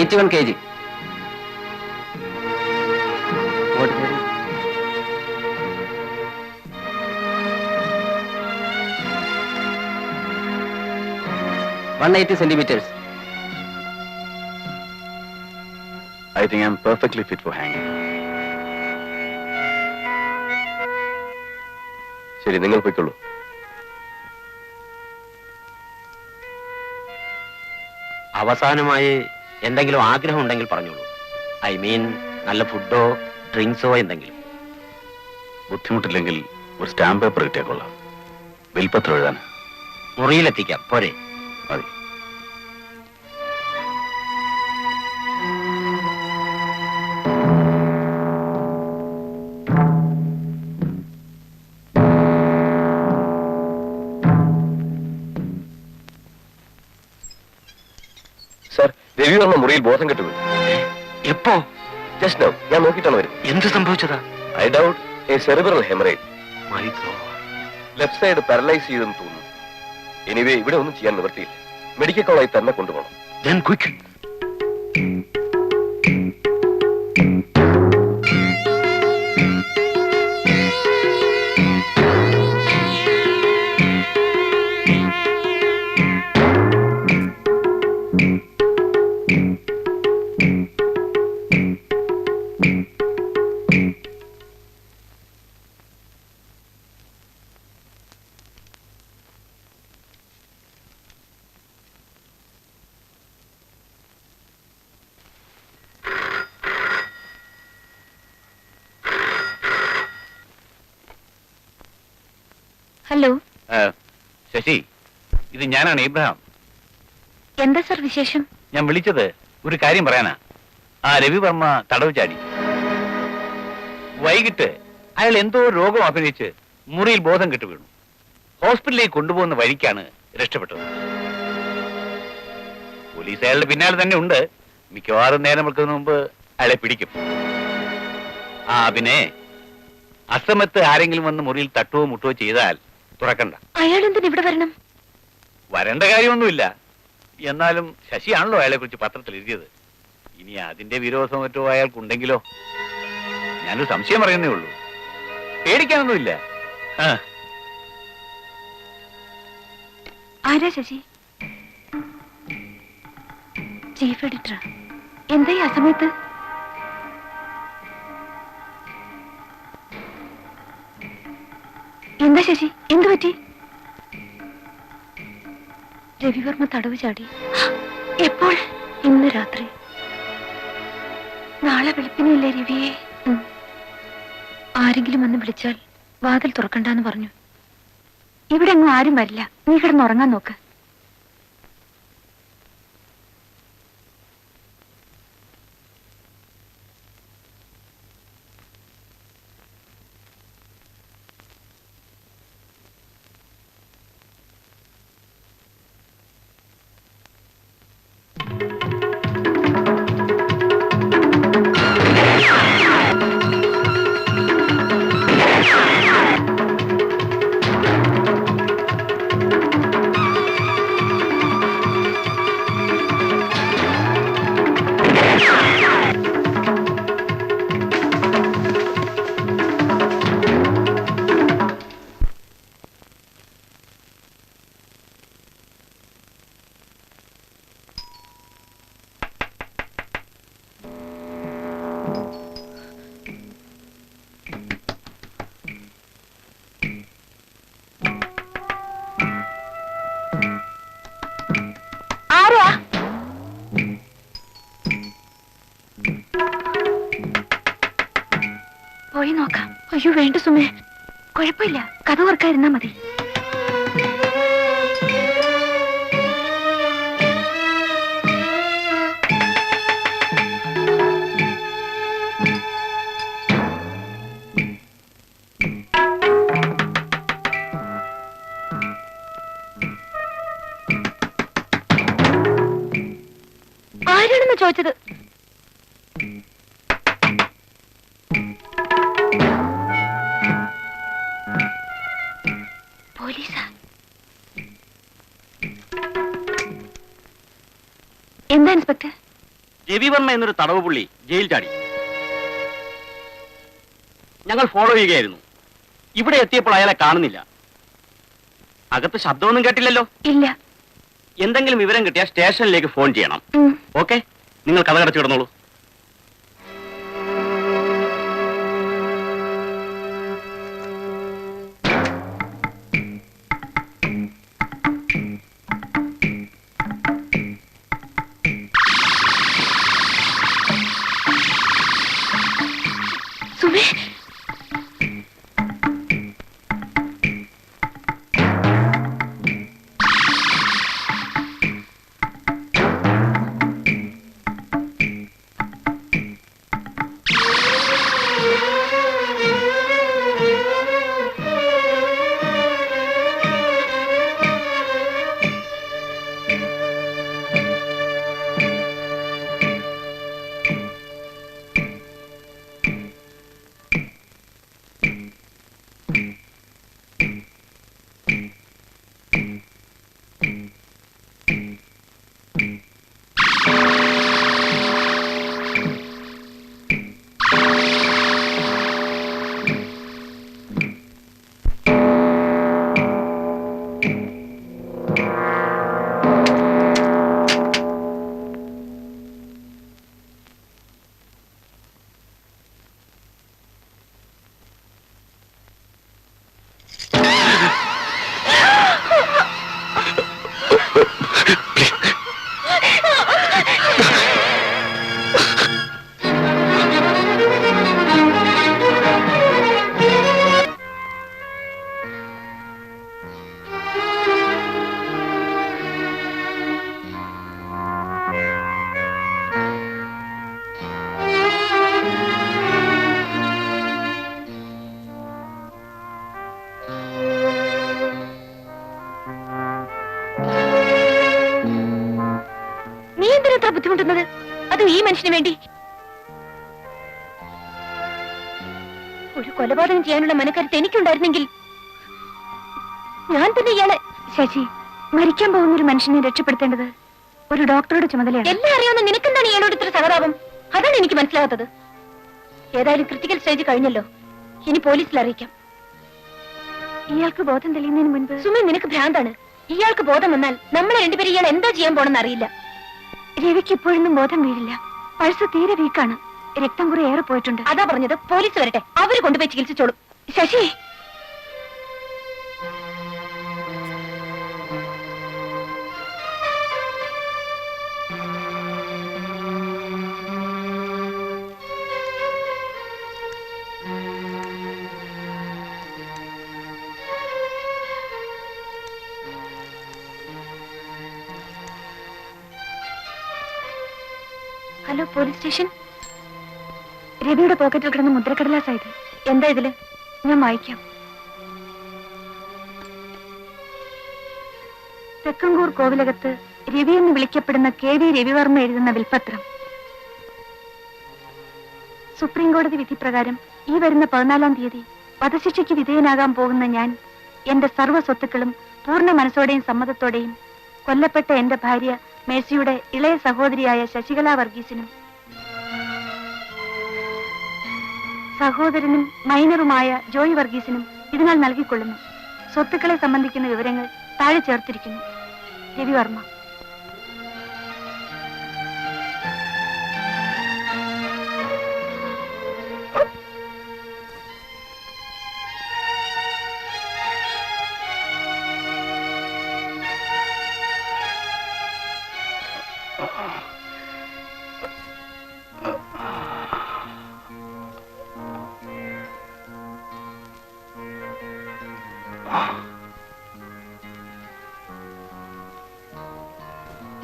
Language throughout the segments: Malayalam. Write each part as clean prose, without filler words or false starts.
81 kg. What is it? 180 centimeters. I think I'm perfectly fit for hanging. ശരി, നിങ്ങൾ പോയിക്കൊള്ളൂ. അവസാനമായി എന്തെങ്കിലും ആഗ്രഹം ഉണ്ടെങ്കിൽ പറഞ്ഞോളൂ. ഐ മീൻ നല്ല ഫുഡോ ഡ്രിങ്ക്സോ എന്തെങ്കിലും. ബുദ്ധിമുട്ടില്ലെങ്കിൽ ഒരു സ്റ്റാമ്പ് പേപ്പർ കിട്ടിയാൽ കൊള്ളാം. വിൽപ്പത്രം എഴുതാൻ. മുറിയിലെത്തിക്കാം, പോരെ? മതി. സർ, രവിവർമ്മ മുറിയിൽ ബോധം കെട്ടു. എപ്പോ? Just now. ഞാൻ നോക്കിയിട്ടാണ് വരും. എന്ത് സംഭവിച്ചതാ? I doubt a cerebral haemorrhage. My god. Left side paralyse ചെയ്തെന്ന് തോന്നുന്നു. എനിവേ, ഇവിടെ ഒന്നും ചെയ്യാൻ നിവൃത്തിയില്ല. മെഡിക്കൽ കോളേജിൽ തന്നെ കൊണ്ടുപോകണം. Then quick. ഹലോ. ശശി, ഇത് ഞാനാണ്, ഇബ്രഹാം. എന്താ സർ വിശേഷം? ഞാൻ വിളിച്ചത് ഒരു കാര്യം പറയാനാ. ആ രവിവർമ്മ തടവ് ചാടി. വൈകിട്ട് അയാൾ എന്തോ രോഗം അഭിനയിച്ച് മുറിയിൽ ബോധം കെട്ടു വീണു. ഹോസ്പിറ്റലിലേക്ക് കൊണ്ടുപോകുന്ന വഴിക്കാണ് രക്ഷപ്പെട്ടത്. പോലീസ് അയാളുടെ പിന്നാലെ തന്നെ ഉണ്ട്. മിക്കവാറും നേരം വെക്കുന്നതിന് മുമ്പ് അയാളെ പിടിക്കും. പിന്നെ അസമത്ത് ആരെങ്കിലും വന്ന് മുറിയിൽ തട്ടുവോ മുട്ടുവോ ചെയ്താൽ തുറക്കണ്ട. അയാൾ എന്തിന് ഇവിടെ വരണം? വരേണ്ട കാര്യമൊന്നുമില്ല. എന്നാലും ശശിയാണല്ലോ അയാളെ കുറിച്ച് പത്രത്തിൽ എഴുതിയത്. ഇനി അതിന്റെ വിരോധം മറ്റോ അയാൾക്കുണ്ടെങ്കിലോ? ഞാനൊരു സംശയം പറയുന്നേ ഉള്ളൂ. പേടിക്കാനൊന്നുമില്ല. ആരാ ശശി? Chief editor. എന്താ ഈ അസമയത്ത്? എന്താ ശശി, എന്തു പറ്റി? രവിവർമ്മ തടവ് ചാടി. എപ്പോൾ? ഇന്ന് രാത്രി. നാളെ വെളുപ്പിനല്ലേ രവിയെ? ആരെങ്കിലും വന്ന് വിളിച്ചാൽ വാതിൽ തുറക്കണ്ടെന്ന് പറഞ്ഞു. ഇവിടെ അങ്ങ് ആരും വരില്ല. നീ കിടന്നുറങ്ങാൻ നോക്ക്. പോയി നോക്കാം. അയ്യോ വേണ്ട സുമേ, കുഴപ്പമില്ല. കഥ ഓർക്കാതിരുന്നാ മതി. ആരാണെന്ന് ചോദിച്ചത്? പോലീസാ? എന്താ ഇൻസ്പെക്ടർ? രവിവർമ്മ എന്നൊരു തടവ് പുള്ളി ജയിൽ ചാടി. ഞങ്ങൾ ഫോളോ ചെയ്യുകയായിരുന്നു. ഇവിടെ എത്തിയപ്പോൾ അയാളെ കാണുന്നില്ല. അകത്ത് ശബ്ദമൊന്നും കേട്ടില്ലല്ലോ? ഇല്ല. എന്തെങ്കിലും വിവരം കിട്ടിയാൽ സ്റ്റേഷനിലേക്ക് ഫോൺ ചെയ്യണം. ഓക്കെ, നിങ്ങൾ കഥ കടച്ചു കിടന്നോളൂ. സുമേ, ബുദ്ധിമുട്ടുന്നത് അത് ഈ മനുഷ്യന് വേണ്ടി. ഒരു കൊലപാതകം ചെയ്യാനുള്ള മനക്കരുത്ത് എനിക്കുണ്ടായിരുന്നെങ്കിൽ ഞാൻ തന്നെ ഇയാളെ. ശശി, മരിക്കാൻ പോകുന്ന ഒരു മനുഷ്യനെ രക്ഷപ്പെടുത്തേണ്ടത് ഒരു ഡോക്ടറുടെ ചുമതലയാണ്. എല്ലാം അറിയാവുന്ന നിനക്കെന്താണ് ഇയാളോട് ഇത്ര സഹതാപം? അതാണ് എനിക്ക് മനസ്സിലാകാത്തത്. ഏതായാലും ക്രിട്ടിക്കൽ സ്റ്റേജ് കഴിഞ്ഞല്ലോ, ഇനി പോലീസിൽ അറിയിക്കാം. ഇയാൾക്ക് ബോധം തെളിയുന്നതിന് മുൻപ്. സുമി, നിനക്ക് ഭ്രാന്താണ്. ഇയാൾക്ക് ബോധം വന്നാൽ നമ്മളെ രണ്ടുപേരും ഇയാൾ എന്താ ചെയ്യാൻ പോണെന്ന് അറിയില്ല. രവിക്ക് ഇപ്പോഴൊന്നും ബോധം വീഴില്ല. പൾസ് തീരെ വീക്കാണ്. രക്തം കുറെ ഏറെ പോയിട്ടുണ്ട്. അതാ പറഞ്ഞത്, പോലീസ് വരട്ടെ, അവര് കൊണ്ടുപോയി ചികിത്സിച്ചോളും. Sasi, hello, police station. രവിയുടെ പോക്കറ്റിൽ കിടന്ന മുദ്രക്കടലാസായത്. എന്താ ഇതില്? ഞാൻ വായിക്കാം. തെക്കങ്കൂർ കോവിലകത്ത് രവി എന്ന് വിളിക്കപ്പെടുന്ന KV രവിവർമ്മ എഴുതുന്ന വിൽപത്രം. സുപ്രീം കോടതി വിധി പ്രകാരം ഈ വരുന്ന 14-ാം തീയതി വധശിക്ഷയ്ക്ക് വിധേയനാകാൻ പോകുന്ന ഞാൻ എന്റെ സർവ്വ സ്വത്തുക്കളും പൂർണ്ണ മനസ്സോടെയും സമ്മതത്തോടെയും കൊല്ലപ്പെട്ട എന്റെ ഭാര്യ മേഴ്സിയുടെ ഇളയ സഹോദരിയായ ശശികല വർഗീസിനും സഹോദരനും മൈനറുമായ ജോയ് വർഗീസിനും ഇതിനാൽ നൽകിക്കൊള്ളുന്നു. സ്വത്തുക്കളെ സംബന്ധിക്കുന്ന വിവരങ്ങൾ താഴെ ചേർത്തിരിക്കുന്നു. Ravi Varma.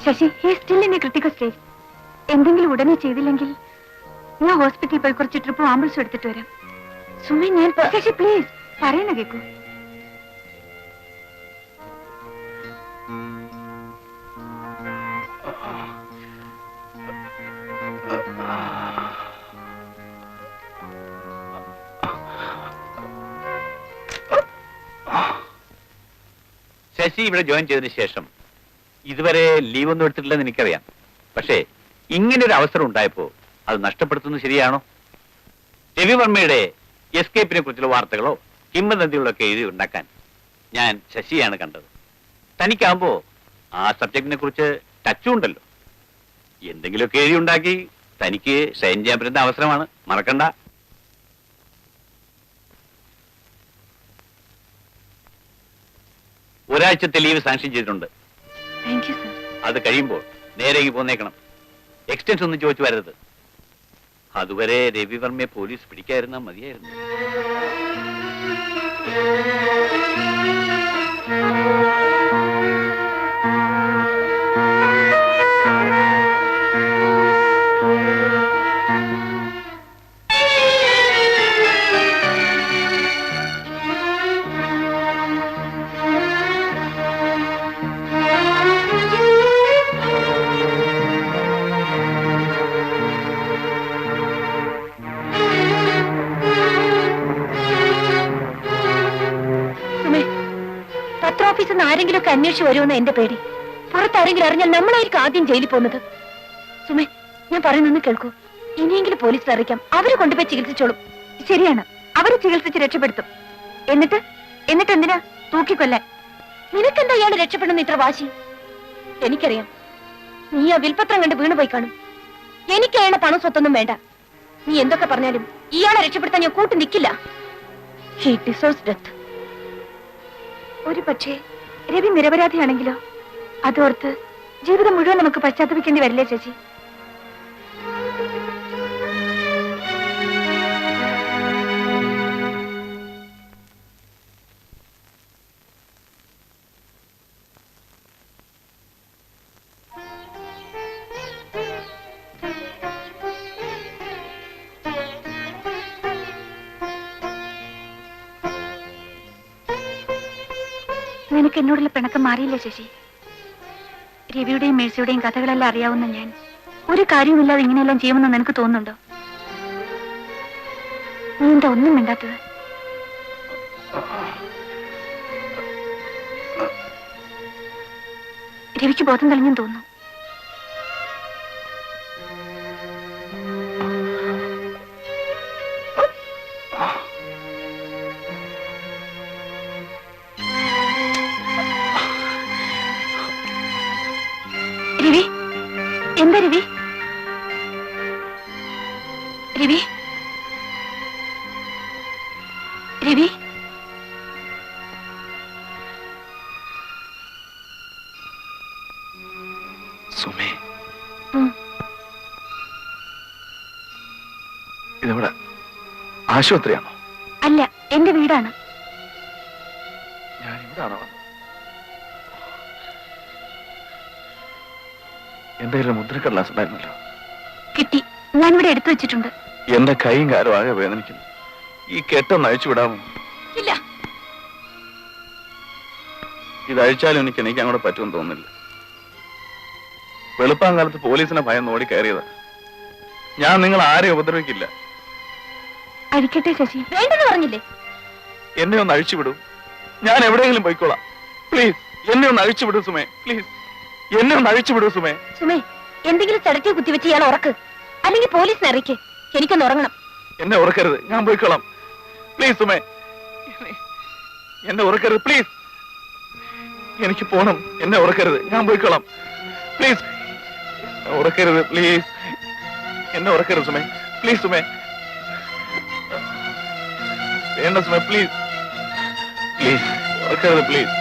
Sasi, he is still in a critical stage. എന്തെങ്കിലും ഉടനെ ചെയ്തില്ലെങ്കിൽ ഞാൻ ഹോസ്പിറ്റലിൽ പോയി കുറച്ച് ട്രിപ്പ് ആംബുലൻസ് എടുത്തിട്ട് വരാം. സുമി, ഞാൻ. ശശി, പ്ലീസ് പറയുന്ന കേക്കൂ. ശശി ഇവിടെ ജോയിൻ ചെയ്തതിനു ശേഷം ഇതുവരെ ലീവ് ഒന്നും എടുത്തിട്ടില്ലെന്ന് എനിക്കറിയാം. പക്ഷേ ഇങ്ങനൊരു അവസരം ഉണ്ടായപ്പോ അത് നഷ്ടപ്പെടുത്തുന്നത് ശരിയാണോ? രവിവർമ്മയുടെ എസ്കേപ്പിനെ കുറിച്ചുള്ള വാർത്തകളോ കിംവദന്തികളോ ഒക്കെ എഴുതി ഉണ്ടാക്കാൻ ഞാൻ ശശിയാണ് കണ്ടത്. തനിക്കാകുമ്പോ ആ സബ്ജക്റ്റിനെ കുറിച്ച് ടച്ചും ഉണ്ടല്ലോ. എന്തെങ്കിലുമൊക്കെ എഴുതി ഉണ്ടാക്കി തനിക്ക് ഷൈൻ ചെയ്യാൻ പറ്റുന്ന അവസരമാണ്, മറക്കണ്ട. ഒരാഴ്ചത്തെ ലീവ് സാങ്ഷൻ ചെയ്തിട്ടുണ്ട്. Thank you sir. അത് കഴിയുമ്പോൾ നേരേക്ക് പോന്നേക്കണം. എക്സ്റ്റൻഷൻ ഒന്നും ചോദിച്ചു വരരുത്. അതുവരെ രവിവർമ്മയെ പോലീസ് പിടിക്കാതിരുന്നാ മതിയായിരുന്നു. ആരെങ്കിലും ഒക്കെ അന്വേഷിച്ച് വരുമെന്ന് എന്റെ പേടി. പുറത്താരെങ്കിലും അറിഞ്ഞാൽ നമ്മളായിരിക്കും ആദ്യം ജയിലിൽ പോകുന്നത്. സുമേ, ഞാൻ പറയുന്നൊന്ന് കേൾക്കൂ. ഇനിയെങ്കിലും പോലീസ് അറിയിക്കാം. അവര് കൊണ്ടുപോയി ചികിത്സിച്ചോളും. ശരിയാണ്, അവര് ചികിത്സിച്ച് രക്ഷപ്പെടുത്തും. എന്നിട്ട് എന്തിനാ തൂക്കിക്കൊല്ലാൻ? നിനക്കെന്താ ഇയാള് രക്ഷപ്പെടുന്ന ഇത്ര വാശി? എനിക്കറിയാം, നീ ആ വിൽപത്രം കണ്ട് വീണുപോയി കാണും. എനിക്ക് അയാളെ പണം സ്വത്തൊന്നും വേണ്ട. നീ എന്തൊക്കെ പറഞ്ഞാലും ഇയാളെ രക്ഷപ്പെടുത്താൻ ഞാൻ കൂട്ടി നിൽക്കില്ല. He deserves death. ഒരു പക്ഷേ രവി നിരപരാധിയാണെങ്കിലോ? അതോർത്ത് ജീവിതം മുഴുവൻ നമുക്ക് പശ്ചാത്തപിക്കേണ്ടി വരില്ലേ ചേച്ചി? നിനക്ക് എന്നോടുള്ള പിണക്കം മാറിയില്ലേ ശശി? രവിയുടെയും മേഴ്സിയുടെയും കഥകളെല്ലാം അറിയാവുന്ന ഞാൻ ഒരു കാര്യവുമില്ലാതെ ഇങ്ങനെയെല്ലാം ചെയ്യുമെന്ന് നിനക്ക് തോന്നുന്നുണ്ടോ? നീ എന്താ ഒന്നും മിണ്ടാത്തത്? രവിക്ക് ബോധം തെളിഞ്ഞെന്ന് തോന്നുന്നു. രവി, എന്താ രവി? രവി, രവി, സുമേ, ഇതെവിടെ? ആശുപത്രിയാണോ? അല്ല, എന്റെ വീടാണ്. ഞാൻ ഇവിടാണോ? എന്റെ കയ്യിൽ മുദ്രക്കടലാസ് ഉണ്ടായിരുന്നല്ലോ. കിട്ടി, ഞാനിവിടെ എടുത്തു വെച്ചിട്ടുണ്ട്. എന്റെ കൈയും കാലും ആകെ വേദനിക്കുന്നു. ഈ കെട്ടൊന്ന് അഴിച്ചു വിടാമോ? ഇല്ല. ഇത് അഴിച്ചാലും എനിക്ക് അങ്ങോട്ട് പറ്റുമെന്ന് തോന്നുന്നില്ല. വെളുപ്പാൻ കാലത്ത് പോലീസിനെ ഭയം ഓടി കയറിയതാ. ഞാൻ നിങ്ങൾ ആരെയും ഉപദ്രവിക്കില്ല. അഴിക്കട്ടെ ശശി. വേണ്ടെന്ന് പറഞ്ഞില്ലേ? എന്നെ ഒന്ന് അഴിച്ചു വിടൂ. ഞാൻ എവിടെയെങ്കിലും പോയിക്കോളാം. പ്ലീസ്, എന്നെ ഒന്ന് അഴിച്ചു വിടൂ സുമേ. പ്ലീസ്, എന്നെ ഒന്ന് അഴിച്ചു വിടൂ സുമേ. സുമേ, എന്തെങ്കിലും ചടക്കി കുത്തിവെച്ച് ഇയാൾ ഉറക്ക്, അല്ലെങ്കിൽ പോലീസിനെ അറിയിക്ക്. എനിക്കൊന്ന് ഉറങ്ങണം. എന്നെ ഉറക്കരുത്, ഞാൻ പോയിക്കോളാം. പ്ലീസ് സുമേ, എന്നെ ഉറക്കരുത്. പ്ലീസ്, എനിക്ക് പോണം. എന്നെ ഉറക്കരുത്, ഞാൻ പോയിക്കോളാം. പ്ലീസ്, ഉറക്കരുത്. പ്ലീസ്, എന്നെ ഉറക്കരുത് സുമേ. പ്ലീസ് സുമേ, വേണ്ട സുമേ. പ്ലീസ്, പ്ലീസ്, ഉറക്കരുത്. പ്ലീസ്.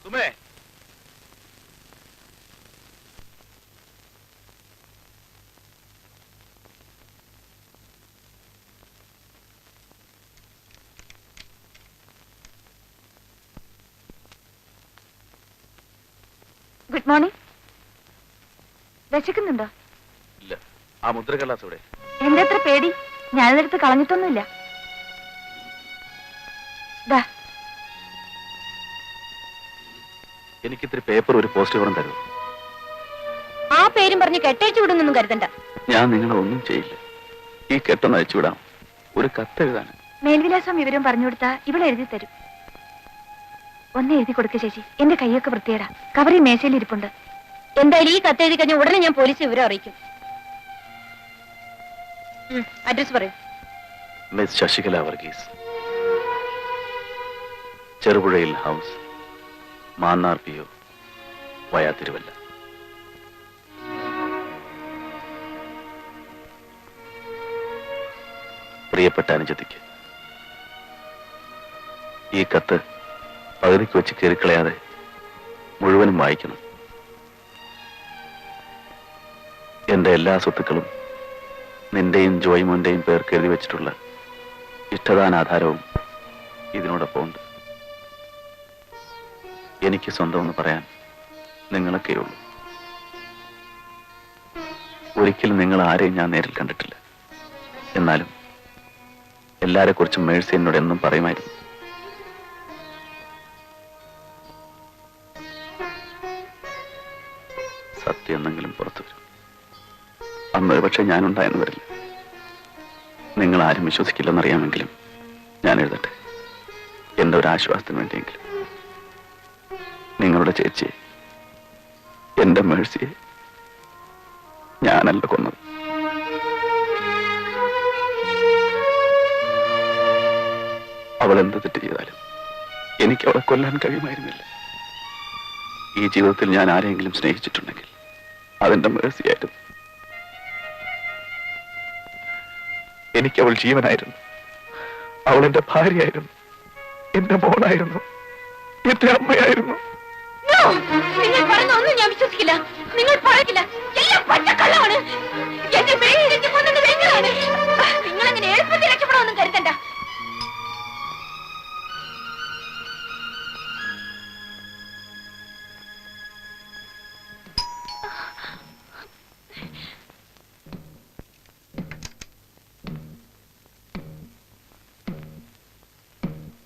സുമേ, ഗുഡ് മോർണിംഗ്. വിശക്കുന്നുണ്ടോ? ഇല്ല. ആ മുദ്രക്കടലാസ് ഇവിടെ. എന്താ എത്ര പേടി? ഞാനിതെടുത്ത് കളഞ്ഞിട്ടൊന്നുമില്ല. ദാ, എനിക്കിത്തിരി പേപ്പർ ഒരു പോസ്റ്റ് കവറും തരുമോ? ആ പേരും പറഞ്ഞ് കെട്ടഴിച്ചു വിടുന്നൊന്നും കരുതണ്ട. ഞാൻ നിങ്ങളെ ഒന്നും ചെയ്യില്ല. ഈ കെട്ടൊന്ന് അയച്ചു വിടാം. ഒരു കത്തെഴുതാൻ. മേൽവിലാസം വിവരം പറഞ്ഞു കൊടുത്താ ഇവിടെ എഴുതി തരും. ഒന്ന് എഴുതി കൊടുക്ക ചേച്ചി. എന്റെ കൈയൊക്കെ വൃത്തിയേടാ. കവറി മേശയിൽ ഇരിപ്പുണ്ട്. എന്തായാലും ഈ കത്ത് എഴുതി കഴിഞ്ഞാൽ ഉടനെ ഞാൻ പോലീസ് വിവരം അറിയിക്കും. അഡ്രസ് പറയൂ. മിസ് ശശികല വർഗീസ്, ചെറുപുഴയിൽ house, Mannar PO, via Thiruvalla. പ്രിയപ്പെട്ട അനുജത്തിക്ക് ഈ കത്ത് പകുതിക്ക് വെച്ച് കയറിക്കളയാതെ മുഴുവനും വായിക്കണം. എന്റെ എല്ലാ സ്വത്തുക്കളും നിന്റെയും ജോയ്മോന്റെയും പേർക്ക് എഴുതി വെച്ചിട്ടുള്ള ഇഷ്ടദാനാധാരവും ഇതിനോടൊപ്പം ഉണ്ട്. എനിക്ക് സ്വന്തമെന്ന് പറയാൻ നിങ്ങളൊക്കെയുള്ളൂ. ഒരിക്കലും നിങ്ങൾ ആരെയും ഞാൻ നേരിൽ കണ്ടിട്ടില്ല. എന്നാലും എല്ലാരെ കുറിച്ചും മേഴ്സി എന്നോട് എന്നും പറയുമായിരുന്നു. സത്യം എന്നെങ്കിലും പുറത്തു വരും. അന്നൊരു പക്ഷെ ഞാനുണ്ടായെന്ന് വരില്ല. നിങ്ങൾ ആരും വിശ്വസിക്കില്ലെന്നറിയാമെങ്കിലും ഞാൻ എഴുതട്ടെ. എന്റെ ഒരു ആശ്വാസത്തിന് വേണ്ടിയെങ്കിലും. നിങ്ങളുടെ ചേച്ചിയെ, എന്റെ മേഴ്സിയെ ഞാനല്ല കൊന്നത്. അവൾ എന്ത് തെറ്റ് ചെയ്താലും എനിക്ക് അവളെ കൊല്ലാൻ കഴിയുമായിരുന്നില്ല. ഈ ജീവിതത്തിൽ ഞാൻ ആരെങ്കിലും സ്നേഹിച്ചിട്ടുണ്ടെങ്കിൽ അതെന്റെ മേഴ്സിയായിരുന്നു. എനിക്ക് അവൾ ജീവനായിരുന്നു. അവൾ എന്റെ ഭാര്യയായിരുന്നു, എന്റെ മോളായിരുന്നു, എന്റെ അമ്മയായിരുന്നു. നിങ്ങൾ പറയുന്ന ഒന്നും ഞാൻ വിശ്വസിക്കില്ല. നിങ്ങൾ പറയില്ല, എല്ലാം പച്ചക്കള്ളമാണ്. എന്റെ മേലിലേക്ക് കൊന്നത് നിങ്ങളാണ്. നിങ്ങൾ അങ്ങനെ എളുപ്പത്തിൽ രക്ഷപ്പെടാമെന്നും കരുതണ്ട.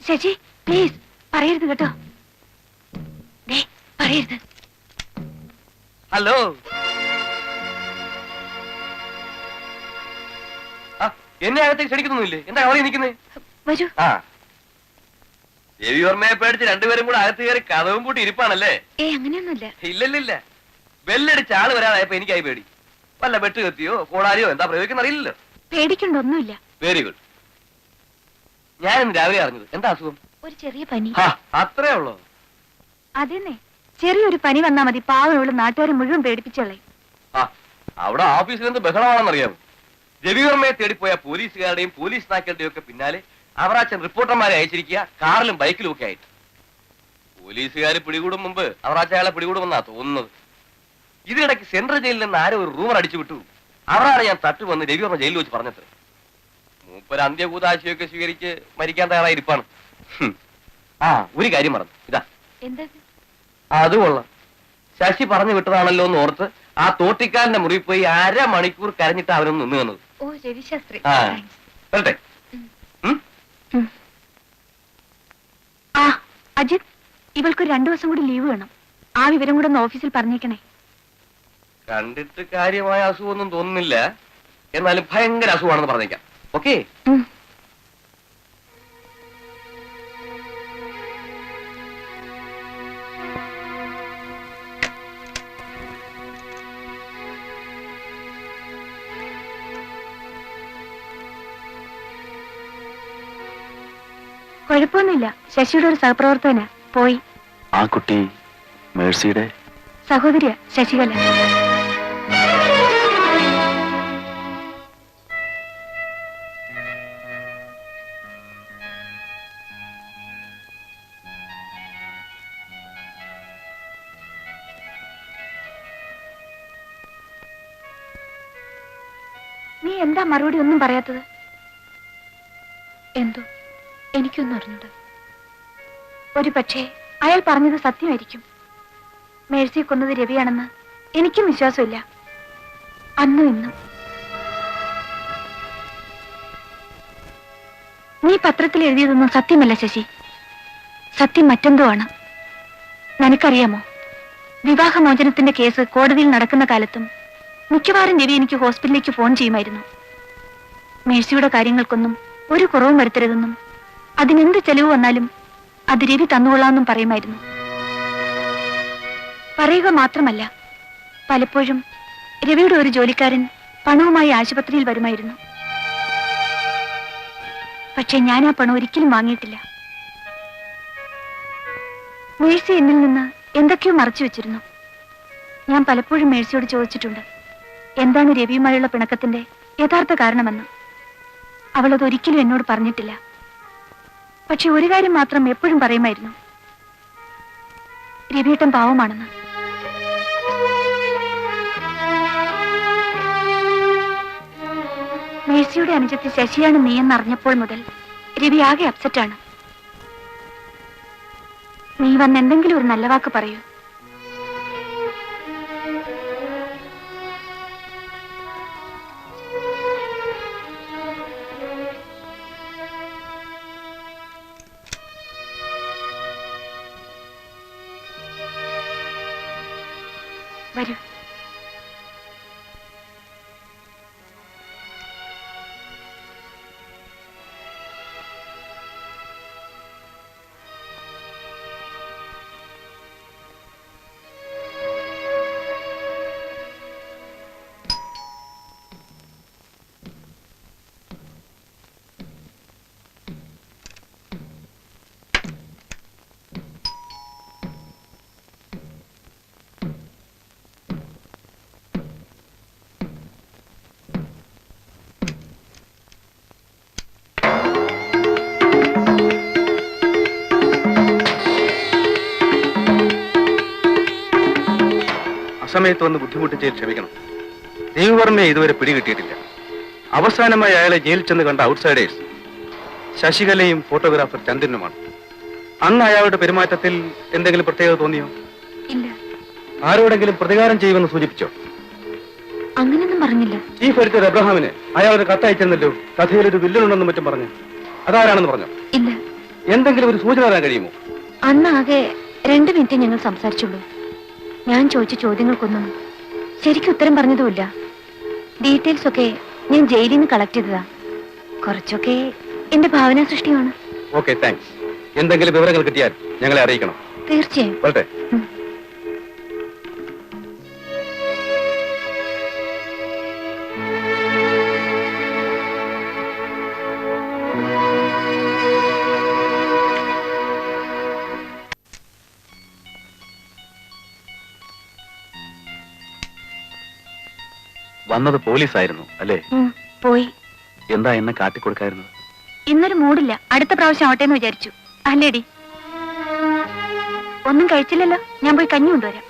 ശശി, പ്ലീസ് പറയരുത് കേട്ടോ. പറയരുത്. ഹലോ, എന്നെ അകത്തേക്ക് ക്ഷണിക്കുന്നൊന്നുമില്ലേ? എന്താ അവിടെ നിൽക്കുന്നേ? വരൂ. ആ, രവിവർമ്മയെ പേടിച്ച് രണ്ടുപേരും കൂടെ അകത്ത് കയറി കഥവും കൂട്ടി ഇരിപ്പാണല്ലേ? അങ്ങനെയൊന്നുമില്ല. ഇല്ലല്ലില്ല, ബെല്ലടിച്ച ആള് വരാതായപ്പോ എനിക്കായി പേടി. വല്ല വെട്ട് കത്തിയോ കോടാരിയോ എന്താ പ്രയോഗിക്കുന്ന അറിയില്ലല്ലോ. പേടിക്കണ്ട, ഒന്നുമില്ല. Very good. ഞാനിന്ന് രാവിലെ അറിഞ്ഞത്. എന്താ അസുഖം? ഒരു ചെറിയ പനി. അത്രേ ഉള്ളോ? അതെന്നെ, ചെറിയൊരു പനി വന്നാ മതി. പാവമുള്ള നാട്ടുകാരെ മുഴുവൻ പേടിപ്പിച്ചോളേ. അവിടെ ഓഫീസിൽ എന്ത് ബഹളമാണെന്നറിയാമോ? രവിവർമ്മയെ തേടിപ്പോയ പോലീസുകാരുടെയും പോലീസ് നായ്ക്കളുടെയും ഒക്കെ പിന്നാലെ അവറാച്ചൻ റിപ്പോർട്ടർമാരെ അയച്ചിരിക്കുക, കാറിലും ബൈക്കിലും ഒക്കെ ആയിട്ട്. പോലീസുകാർ പിടികൂടും മുമ്പ് അവറാച്ച അയാളെ പിടികൂടുമെന്നാ തോന്നുന്നത്. ഇതിനിടയ്ക്ക് സെൻട്രൽ ജയിലിൽ നിന്ന് ആരോ ഒരു റൂമർ അടിച്ചു വിട്ടു. അവരാണ് ഞാൻ തട്ടുവന്ന് രവിവർമ്മ ജയിലിൽ വെച്ച് പറഞ്ഞത്. മൂപ്പര് അന്ത്യകൂതാശയൊക്കെ സ്വീകരിച്ച് മരിക്കാൻ തയ്യാറായിരിപ്പാണ്. ഒരു കാര്യം മറന്നു. ഇതാ, അത് കൊള്ളാം. ശശി പറഞ്ഞു വിട്ടതാണല്ലോ എന്ന് ഓർത്ത് ആ തോട്ടിക്കാരന്റെ മുറിയിൽ പോയി 1/2 മണിക്കൂർ കരഞ്ഞിട്ട് അവനൊന്ന് നിന്ന് വന്നത്. ഓ രവിശാസ്ത്രി. വരട്ടെ. അജിത്, ഇവൾക്ക് 2 ദിവസം കൂടി ലീവ് വേണം. ആ വിവരം കൂടെ ഒന്ന് ഓഫീസിൽ പറഞ്ഞേക്കണേ. കണ്ടിട്ട് കാര്യമായ അസുഖമൊന്നും തോന്നുന്നില്ല. എന്നാലും ഭയങ്കര അസുഖമാണെന്ന് പറഞ്ഞേക്കാം. ഓക്കെ? കുഴപ്പമൊന്നുമില്ല. ശശിയുടെ ഒരു സഹപ്രവർത്തകന് പോയി. ആ കുട്ടി മേഴ്സിയുടെ സഹോദരിയ ശശികല. നീ എന്താ മറുപടി ഒന്നും പറയാത്തത്? എന്തോ എനിക്കൊന്നും അറിഞ്ഞൂടാ. ഒരു പക്ഷേ അയാൾ പറഞ്ഞത് സത്യമായിരിക്കും. മേഴ്സിയെ കൊന്നത് രവിയാണെന്ന് എനിക്കും വിശ്വാസമില്ല, അന്നും ഇന്നും. നീ പത്രത്തിൽ എഴുതിയതൊന്നും സത്യമല്ല ശശി, സത്യം മറ്റെന്തോ ആണ്. നിനക്കറിയാമോ, വിവാഹമോചനത്തിന്റെ കേസ് കോടതിയിൽ നടക്കുന്ന കാലത്തും മിക്കവാറും രവി എനിക്ക് ഹോസ്പിറ്റലിലേക്ക് ഫോൺ ചെയ്യുമായിരുന്നു. മേഴ്സിയുടെ കാര്യങ്ങൾക്കൊന്നും ഒരു കുറവും വരുത്തരുതെന്നും അതിനെന്ത് ചെലവ് വന്നാലും അത് രവി തന്നുകൊള്ളാമെന്നും പറയുമായിരുന്നു. പറയുക മാത്രമല്ല, പലപ്പോഴും രവിയുടെ ഒരു ജോലിക്കാരൻ പണവുമായി ആശുപത്രിയിൽ വരുമായിരുന്നു. പക്ഷെ ഞാൻ ആ പണം ഒരിക്കലും വാങ്ങിയിട്ടില്ല. മേഴ്സി എന്നിൽ നിന്ന് എന്തൊക്കെയോ മറച്ചു വെച്ചിരുന്നു. ഞാൻ പലപ്പോഴും മേഴ്സിയോട് ചോദിച്ചിട്ടുണ്ട്, എന്താണ് രവിയുമായുള്ള പിണക്കത്തിന്റെ യഥാർത്ഥ കാരണമെന്ന്. അവൾ അതൊരിക്കലും എന്നോട് പറഞ്ഞിട്ടില്ല. പക്ഷെ ഒരു കാര്യം മാത്രം എപ്പോഴും പറയുമായിരുന്നു, രവിയേട്ടൻ പാവമാണെന്ന്. മേഴ്സിയുടെ അനുജത്തി ശശിയാണ് നീയെന്നറിഞ്ഞപ്പോൾ മുതൽ രവി ആകെ അപ്സെറ്റാണ്. നീ വന്ന് എന്തെങ്കിലും ഒരു നല്ല വാക്ക് പറയൂ. വരൂ. സമയത്ത് വന്ന് ബുദ്ധിമുട്ടിച്ചതിൽ ക്ഷമിക്കണം. രവിവർമ്മയെ ഇതുവരെ പിടികിട്ടിയിട്ടില്ല. അവസാനമായി അയാളെ ജയിലിൽ ചെന്ന് കണ്ട ഔട്ട്സൈഡേഴ്സ് ശശികലയും ഫോട്ടോഗ്രാഫർ ചന്ദ്രനുമാണ്. അന്ന് അയാളുടെ പെരുമാറ്റത്തിൽ എന്തെങ്കിലും പ്രത്യേകത തോന്നിയോ? ഇല്ല. ആരോടെങ്കിലും പ്രതികാരം ചെയ്യുമെന്ന് സൂചിപ്പിച്ചോ? അങ്ങനെയൊന്നും പറഞ്ഞില്ല. ചീഫ് എഡിറ്റർ എബ്രഹാമിന് അയാളൊരു കത്തയച്ചെന്നല്ലോ, കഥയിലൊരു വില്ലനുണ്ടെന്നും മറ്റും പറഞ്ഞു. അതാരാണെന്ന് പറഞ്ഞോ? ഇല്ല. എന്തെങ്കിലും ഒരു സൂചന തരാൻ കഴിയുമോ? അന്ന് ആകെ 2 മിനിറ്റ് ഞങ്ങൾ സംസാരിച്ചുള്ളൂ. ഞാൻ ചോദിച്ച ചോദ്യങ്ങൾക്കൊന്നും ശരിക്കും ഉത്തരം പറഞ്ഞതുമില്ല. ഡീറ്റെയിൽസ് ഒക്കെ ഞാൻ ജയിലിൽ നിന്ന് കളക്ട് ചെയ്തതാ. കുറച്ചൊക്കെ എന്റെ ഭാവനാ സൃഷ്ടിയാണ്. Okay, thanks. എന്തെങ്കിലും വിവരങ്ങൾ കിട്ടിയാൽ ഞങ്ങളെ അറിയിക്കണം. തീർച്ചയായും. വരട്ടെ. വന്നത് പോലീസായിരുന്നു അല്ലേ? പോയി. എന്താ എന്നെ കാട്ടിക്കൊടുക്കായിരുന്നു? ഇന്നൊരു മൂടില്ല, അടുത്ത പ്രാവശ്യം ആവട്ടെ എന്ന് വിചാരിച്ചു. അല്ലേടി? ഒന്നും കഴിച്ചില്ലല്ലോ, ഞാൻ പോയി കഞ്ഞി കൊണ്ടുവരാം.